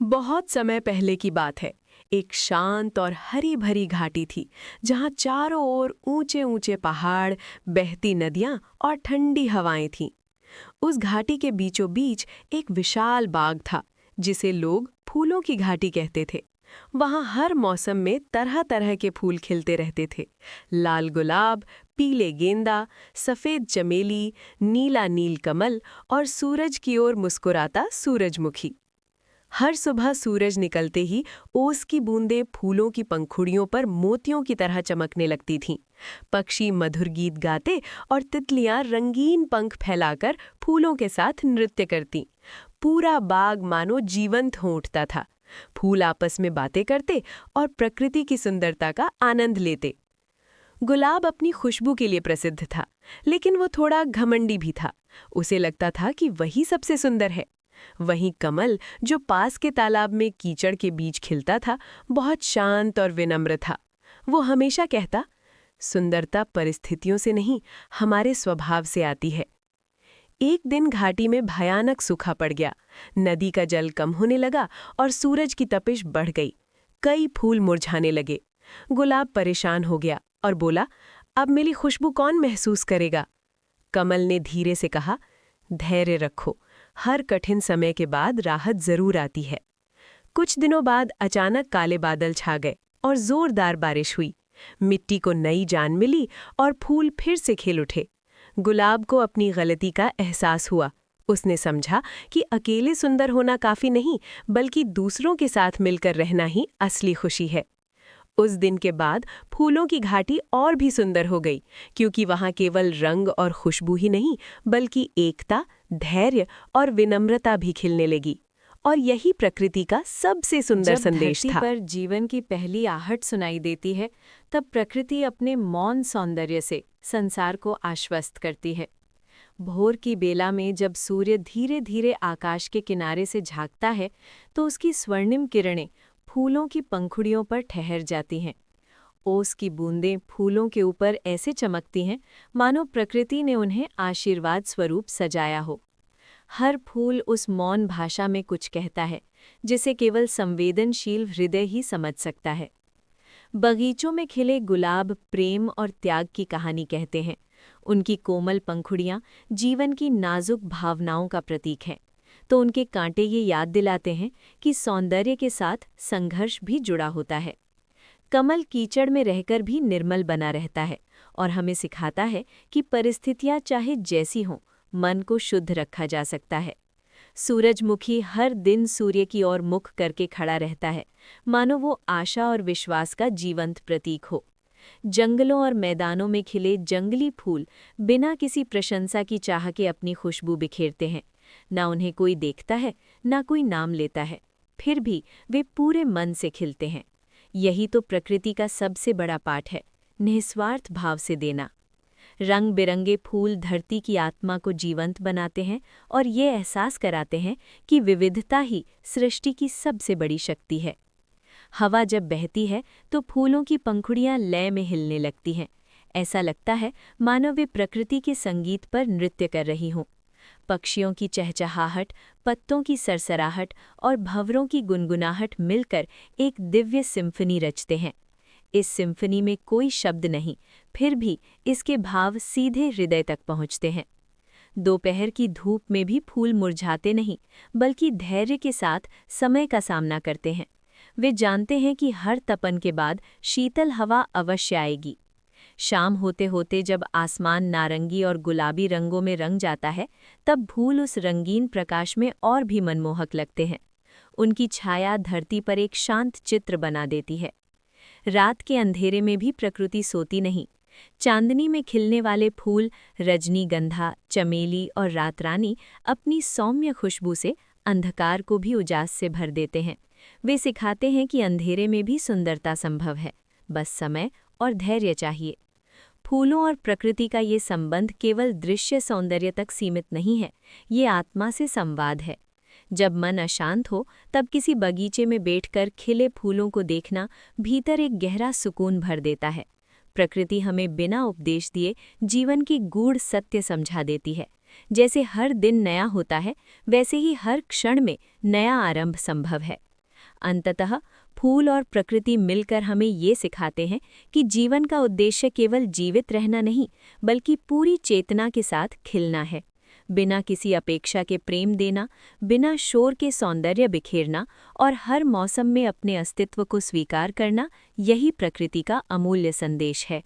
बहुत समय पहले की बात है। एक शांत और हरी भरी घाटी थी जहां चारों ओर ऊंचे ऊंचे पहाड़, बहती नदियां और ठंडी हवाएं थीं। उस घाटी के बीचों बीच एक विशाल बाग था जिसे लोग फूलों की घाटी कहते थे। वहां हर मौसम में तरह तरह के फूल खिलते रहते थे। लाल गुलाब, पीले गेंदा, सफेद चमेली, नीला नीलकमल और सूरज की ओर मुस्कुराता सूरजमुखी। हर सुबह सूरज निकलते ही ओस की बूंदें फूलों की पंखुड़ियों पर मोतियों की तरह चमकने लगती थीं। पक्षी मधुर गीत गाते और तितलियां रंगीन पंख फैलाकर फूलों के साथ नृत्य करतीं। पूरा बाग मानो जीवंत हो उठता था। फूल आपस में बातें करते और प्रकृति की सुंदरता का आनंद लेते। गुलाब अपनी खुशबू के लिए प्रसिद्ध था, लेकिन वो थोड़ा घमंडी भी था। उसे लगता था कि वही सबसे सुंदर है। वहीं कमल, जो पास के तालाब में कीचड़ के बीच खिलता था, बहुत शांत और विनम्र था। वो हमेशा कहता, सुंदरता परिस्थितियों से नहीं, हमारे स्वभाव से आती है। एक दिन घाटी में भयानक सूखा पड़ गया। नदी का जल कम होने लगा और सूरज की तपिश बढ़ गई। कई फूल मुरझाने लगे। गुलाब परेशान हो गया और बोला, अब मेरी खुशबू कौन महसूस करेगा? कमल ने धीरे से कहा, धैर्य रखो, हर कठिन समय के बाद राहत जरूर आती है। कुछ दिनों बाद अचानक काले बादल छा गए और जोरदार बारिश हुई। मिट्टी को नई जान मिली और फूल फिर से खिल उठे। गुलाब को अपनी गलती का एहसास हुआ। उसने समझा कि अकेले सुंदर होना काफी नहीं, बल्कि दूसरों के साथ मिलकर रहना ही असली खुशी है। उस दिन के बाद फूलों की घाटी और भी सुंदर हो गई, क्योंकि वहां केवल रंग और खुशबू ही नहीं, बल्कि एकता, धैर्य और विनम्रता भी खिलने लगी। और यही प्रकृति का सबसे सुंदर जब संदेश धरती था। पर जीवन की पहली आहट सुनाई देती है, तब प्रकृति अपने मौन सौंदर्य से संसार को आश्वस्त करती है। भोर की बेला में जब सूर्य धीरे धीरे आकाश के किनारे से झांकता है, तो उसकी स्वर्णिम किरणें फूलों की पंखुड़ियों पर ठहर जाती हैं। ओस की बूंदें फूलों के ऊपर ऐसे चमकती हैं, मानो प्रकृति ने उन्हें आशीर्वाद स्वरूप सजाया हो। हर फूल उस मौन भाषा में कुछ कहता है, जिसे केवल संवेदनशील हृदय ही समझ सकता है। बगीचों में खिले गुलाब प्रेम और त्याग की कहानी कहते हैं। उनकी कोमल पंखुड़ियां जीवन की नाजुक भावनाओं का प्रतीक हैं, तो उनके कांटे ये याद दिलाते हैं कि सौंदर्य के साथ संघर्ष भी जुड़ा होता है। कमल कीचड़ में रहकर भी निर्मल बना रहता है और हमें सिखाता है कि परिस्थितियां चाहे जैसी हों, मन को शुद्ध रखा जा सकता है। सूरजमुखी हर दिन सूर्य की ओर मुख करके खड़ा रहता है, मानो वो आशा और विश्वास का जीवंत प्रतीक हो। जंगलों और मैदानों में खिले जंगली फूल बिना किसी प्रशंसा की चाह के अपनी खुशबू बिखेरते हैं। ना उन्हें कोई देखता है, ना कोई नाम लेता है, फिर भी वे पूरे मन से खिलते हैं। यही तो प्रकृति का सबसे बड़ा पाठ है, निस्वार्थ भाव से देना। रंग बिरंगे फूल धरती की आत्मा को जीवंत बनाते हैं और ये एहसास कराते हैं कि विविधता ही सृष्टि की सबसे बड़ी शक्ति है। हवा जब बहती है तो फूलों की पंखुड़ियां लय में हिलने लगती हैं। ऐसा लगता है मानो वे प्रकृति के संगीत पर नृत्य कर रही हों। पक्षियों की चहचहाहट, पत्तों की सरसराहट और भंवरों की गुनगुनाहट मिलकर एक दिव्य सिम्फनी रचते हैं। इस सिम्फनी में कोई शब्द नहीं, फिर भी इसके भाव सीधे हृदय तक पहुंचते हैं। दोपहर की धूप में भी फूल मुरझाते नहीं, बल्कि धैर्य के साथ समय का सामना करते हैं। वे जानते हैं कि हर तपन के बाद शीतल हवा अवश्य आएगी। शाम होते होते जब आसमान नारंगी और गुलाबी रंगों में रंग जाता है, तब फूल उस रंगीन प्रकाश में और भी मनमोहक लगते हैं। उनकी छाया धरती पर एक शांत चित्र बना देती है। रात के अंधेरे में भी प्रकृति सोती नहीं। चांदनी में खिलने वाले फूल रजनीगंधा, चमेली और रातरानी अपनी सौम्य खुशबू से अंधकार को भी उजास से भर देते हैं। वे सिखाते हैं कि अंधेरे में भी सुंदरता संभव है, बस समय और धैर्य चाहिए। फूलों और प्रकृति का ये संबंध केवल दृश्य सौंदर्य तक सीमित नहीं है, ये आत्मा से संवाद है। जब मन अशांत हो, तब किसी बगीचे में बैठकर खिले फूलों को देखना भीतर एक गहरा सुकून भर देता है। प्रकृति हमें बिना उपदेश दिए जीवन की गूढ़ सत्य समझा देती है। जैसे हर दिन नया होता है, वैसे ही हर क्षण में नया आरंभ संभव है। अंततः फूल और प्रकृति मिलकर हमें ये सिखाते हैं कि जीवन का उद्देश्य केवल जीवित रहना नहीं, बल्कि पूरी चेतना के साथ खिलना है। बिना किसी अपेक्षा के प्रेम देना, बिना शोर के सौंदर्य बिखेरना और हर मौसम में अपने अस्तित्व को स्वीकार करना, यही प्रकृति का अमूल्य संदेश है।